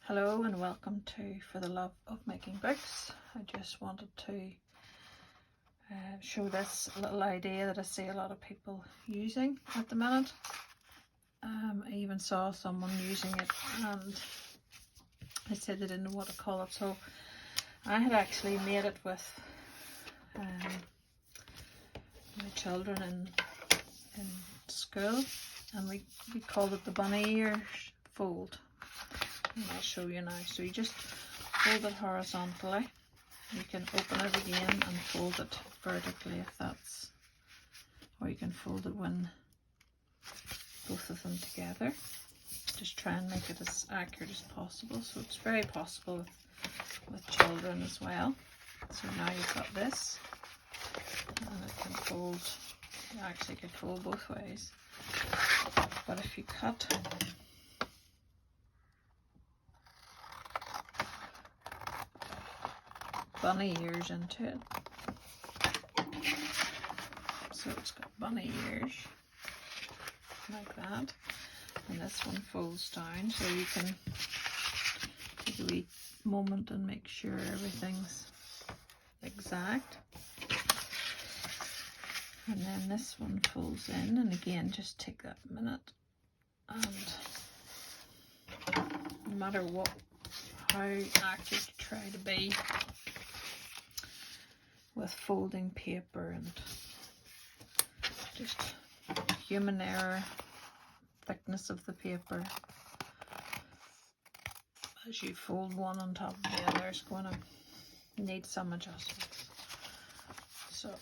Hello and welcome to For the Love of Making Books. I just wanted to show this little idea that I see a lot of people using at the minute. I even saw someone using it and they said they didn't know what to call it, so I had actually made it with my children in school, and we called it the bunny ears fold. And I'll show you now. So you just fold it horizontally. You can open it again and fold it vertically if that's, or you can fold it when both of them together. Just try and make it as accurate as possible. So it's very possible with children as well. So now you've got this, and it can fold. You actually could fold both ways. But if you cut bunny ears into it, so it's got bunny ears like that, and this one folds down, so you can take a wee moment and make sure everything's exact. And then this one folds in, and again just take that minute, and no matter how accurate you try to be with folding paper and just human error, thickness of the paper, as you fold one on top of the other is going to need some adjustments. So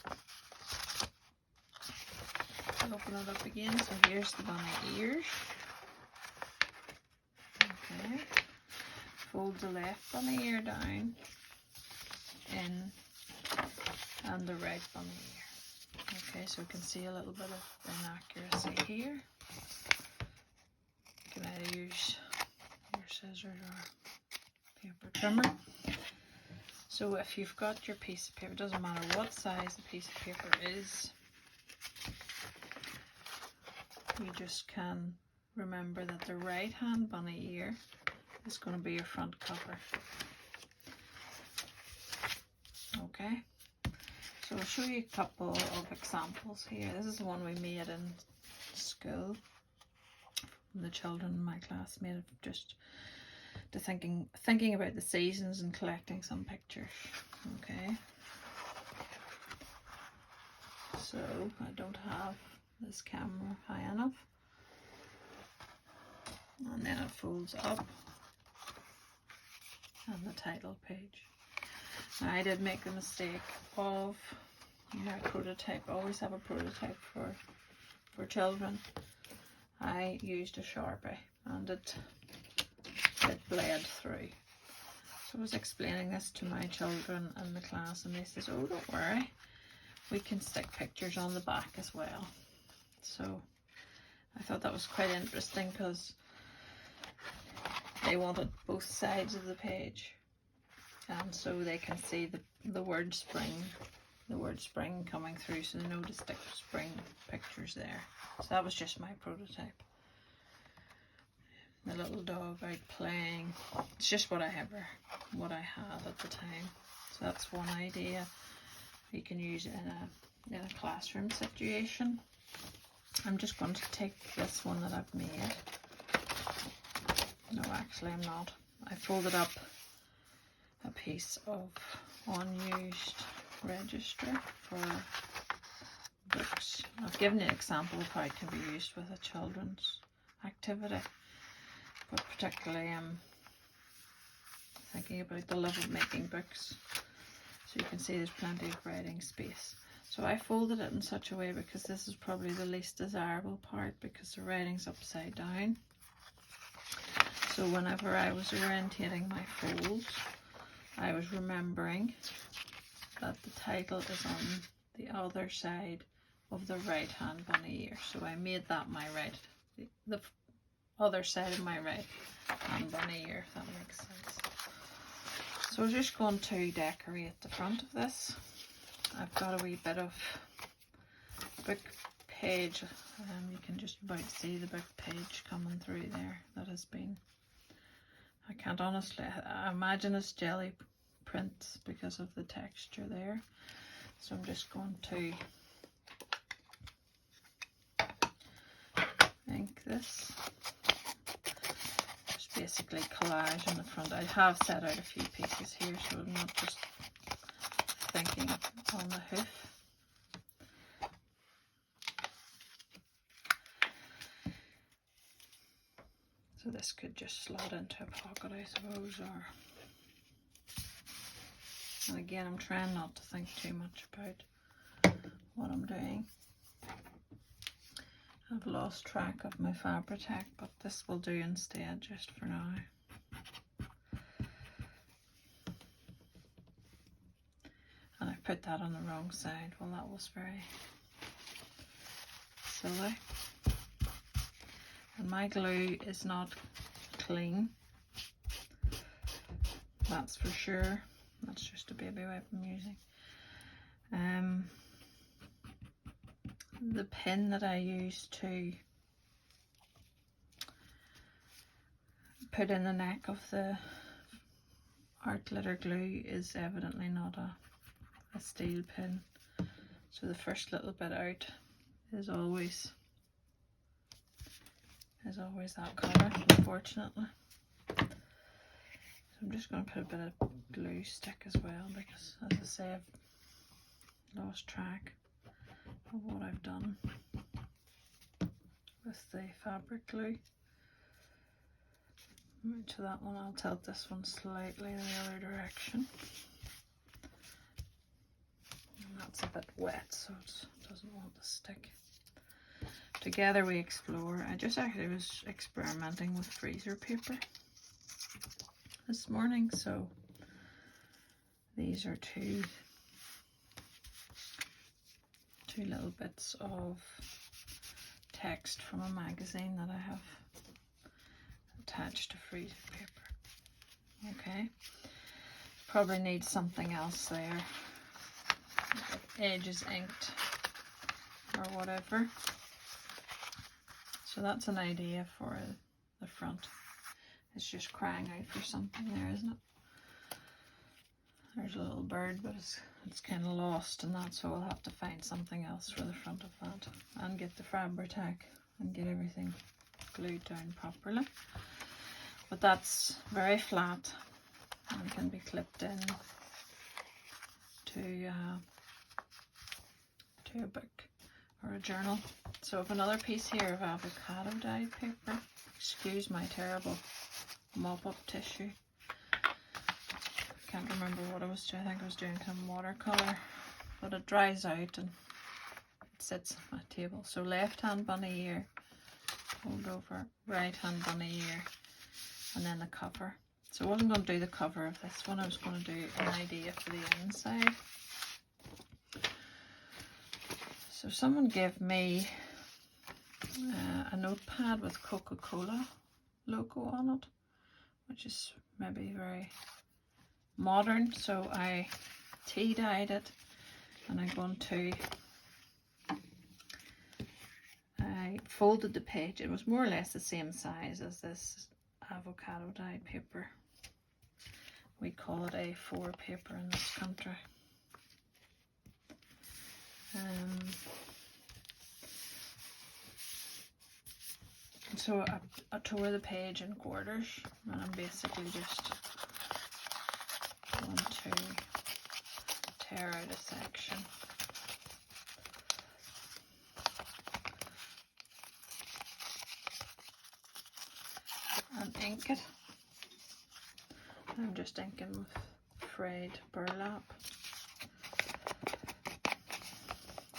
open it up again. So here's the bunny ears. Okay, fold the left bunny ear down in, and the right bunny ear. Okay, so you can see a little bit of inaccuracy here. You can either use your scissors or paper trimmer. So if you've got your piece of paper, it doesn't matter what size the piece of paper is, you just can remember that the right hand bunny ear is going to be your front cover. Okay, so I'll show you a couple of examples here. This is the one we made in school. The children in my class made it just to thinking about the seasons and collecting some pictures. Okay, so I don't have this camera high enough, and then it folds up, and the title page. Now, I did make the mistake of, a prototype. I always have a prototype for children. I used a Sharpie and it bled through. So I was explaining this to my children in the class, and they said, "Oh, don't worry, we can stick pictures on the back as well." So I thought that was quite interesting because they wanted both sides of the page, and so they can see the word spring coming through, so they know to stick spring pictures there. So that was just my prototype. The little dog out playing. It's just what I had at the time. So that's one idea. You can use it in a classroom situation. I'm just going to take this one that I've made. No, actually I'm not. I folded up a piece of unused register for books. I've given you an example of how it can be used with a children's activity, but particularly I'm thinking about the love of making books. So you can see there's plenty of writing space. So I folded it in such a way, because this is probably the least desirable part, because the writing's upside down. So whenever I was orientating my folds, I was remembering that the title is on the other side of the right hand bunny ear. So I made that my the other side of my right hand bunny ear, if that makes sense. So I'm just going to decorate the front of this. I've got a wee bit of book page. You can just about see the book page coming through there that has been I can't honestly, I imagine it's jelly prints because of the texture there. So I'm just going to ink this. Just basically collage on the front. I have set out a few pieces here, so I'm not just thinking on the hoof. So this could just slot into a pocket, I suppose, or... And again, I'm trying not to think too much about what I'm doing. I've lost track of my Fabri-Tac, but this will do instead, just for now. And I put that on the wrong side. Well, that was very silly. And my glue is not clean, that's for sure. That's just a baby wipe I'm using. The pin that I use to put in the neck of the art glitter glue is evidently not a steel pin. So the first little bit out is always that colour, unfortunately. So I'm just going to put a bit of glue stick as well, because as I say, I've lost track of what I've done with the fabric glue. Right to that one, I'll tilt this one slightly in the other direction. And that's a bit wet, so it doesn't want to stick. Together We Explore. I just actually was experimenting with freezer paper this morning, so these are two little bits of text from a magazine that I have attached to freezer paper. Okay, probably need something else there, edges inked or whatever. So that's an idea for the front. It's just crying out for something there, isn't it? There's a little bird, but it's kind of lost in that, so I'll have to find something else for the front of that and get the Fabri-Tac and get everything glued down properly. But that's very flat and can be clipped in to a book or a journal. So I have another piece here of avocado dyed paper. Excuse my terrible mop-up tissue. Can't remember what I was doing. I think I was doing some watercolour, but it dries out and it sits on my table. So left hand bunny ear, hold over, right hand bunny ear, and then the cover. So I wasn't going to do the cover of this one, I was going to do an idea for the inside. So someone gave me a notepad with Coca-Cola logo on it, which is maybe very modern, so I tea dyed it, and I'm going to, I folded the page. It was more or less the same size as this avocado dyed paper. We call it A4 paper in this country. So I tore the page in quarters, and I'm basically just going to tear out a section. And ink it. I'm just inking with frayed burlap.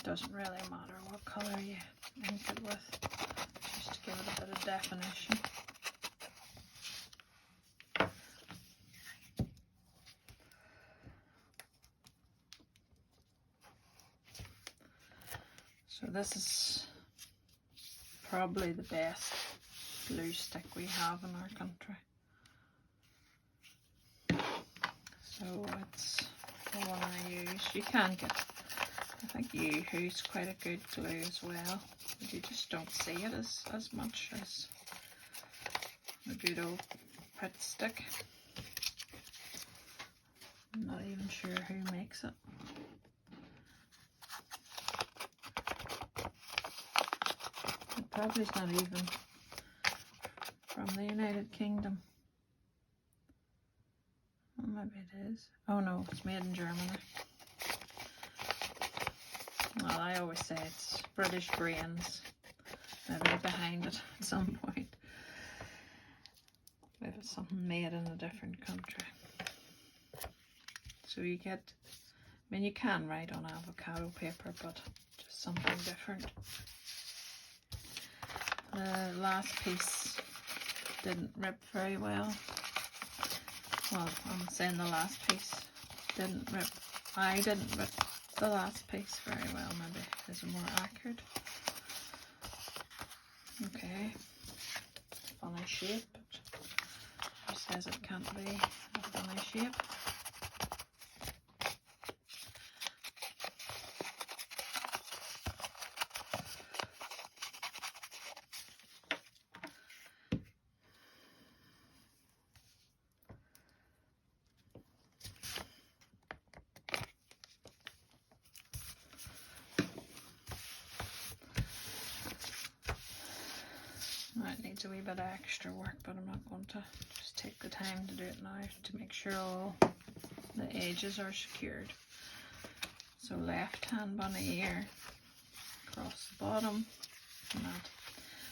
Doesn't really matter what colour you ink it with, just to give it a bit of definition. So this is probably the best glue stick we have in our country. So it's the one I use. You can get, I think Yoo-Hoo's quite a good glue as well, but you just don't see it as much as the good old Print Stick. I'm not even sure who makes it. It probably is not even from the United Kingdom. Oh, maybe it is. Oh no, it's made in Germany. Well, I always say it's British brains. Maybe behind it at some point. Maybe it's something made in a different country. So you get, I mean, you can write on avocado paper, but just something different. The last piece didn't rip very well. Well, I'm saying the last piece didn't rip. I didn't rip the last piece very well, maybe is more accurate. Okay, funny shape, but it says it can't be a funny shape. It needs a wee bit of extra work, but I'm not going to just take the time to do it now to make sure all the edges are secured. So left hand bunny ear across the bottom and that.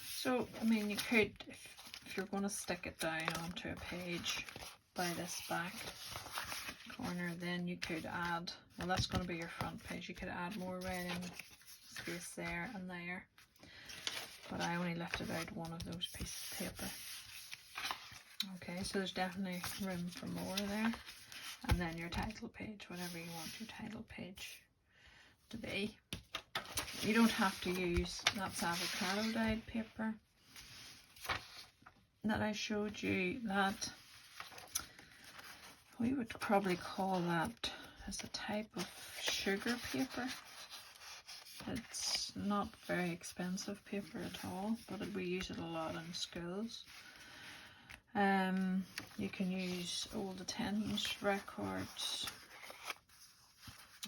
So I mean, you could, if you're going to stick it down onto a page by this back corner, then you could add, well, that's going to be your front page, you could add more writing space there and there. But I only lifted out one of those pieces of paper. Okay, so there's definitely room for more there. And then your title page, whatever you want your title page to be. You don't have to use, that's avocado dyed paper that I showed you. That we would probably call that as a type of sugar paper. It's not very expensive paper at all, but we use it a lot in schools. You can use old attendance records.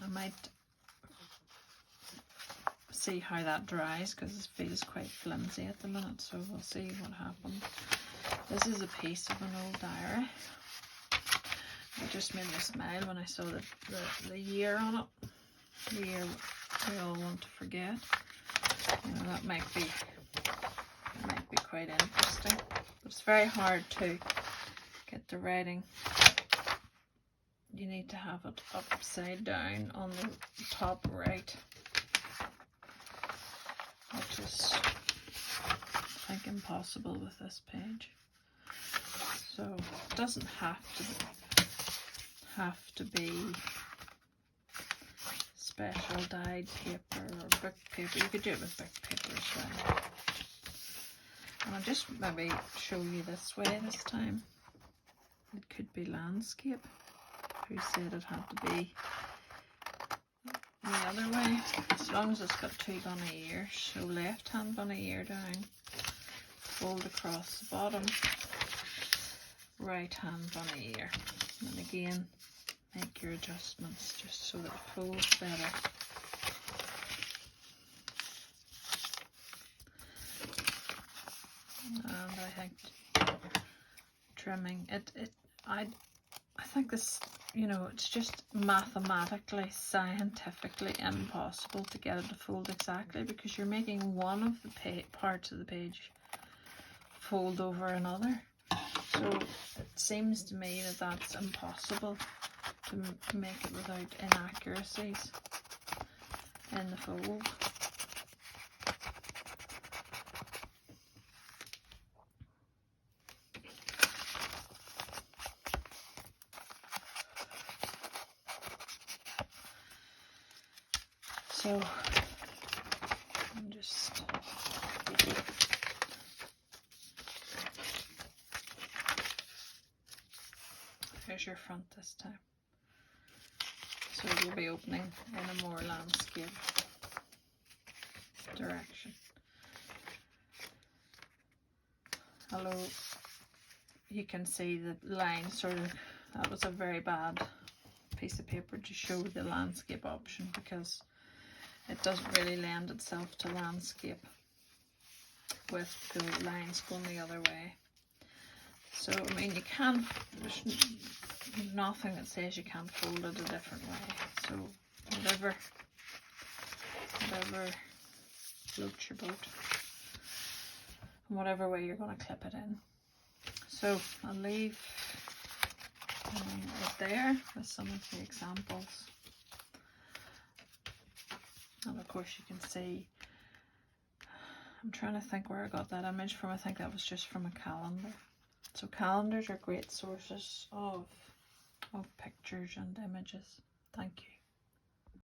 I might see how that dries because it feels quite flimsy at the minute, so we'll see what happens. This is a piece of an old diary. It just made me smile when I saw the year on it. The year we all want to forget. You know, that might be quite interesting. But it's very hard to get the writing. You need to have it upside down on the top right, which is, I think, impossible with this page. So it doesn't have to be special dyed paper or book paper. You could do it with book paper as well. And I'll just maybe show you this way this time. It could be landscape. Who said it had to be the other way? As long as it's got two bunny ears. So left hand bunny ear down, fold across the bottom, right hand bunny ear. And again, make your adjustments just so that it folds better. And I think trimming I think this, you know, it's just mathematically, scientifically impossible to get it to fold exactly, because you're making one of the parts of the page fold over another. So it seems to me that that's impossible to make it without inaccuracies in the fold. So I'm just here's your front this time. So it will be opening in a more landscape direction. Hello you can see the line sort of, that was a very bad piece of paper to show the landscape option, because it doesn't really lend itself to landscape with the lines going the other way. So, I mean, you can, there's nothing that says you can't fold it a different way. So, whatever floats your boat, and whatever way you're going to clip it in. So, I'll leave it there with some of the examples. And of course you can see, I'm trying to think where I got that image from. I think that was just from a calendar. So calendars are great sources of pictures and images. Thank you.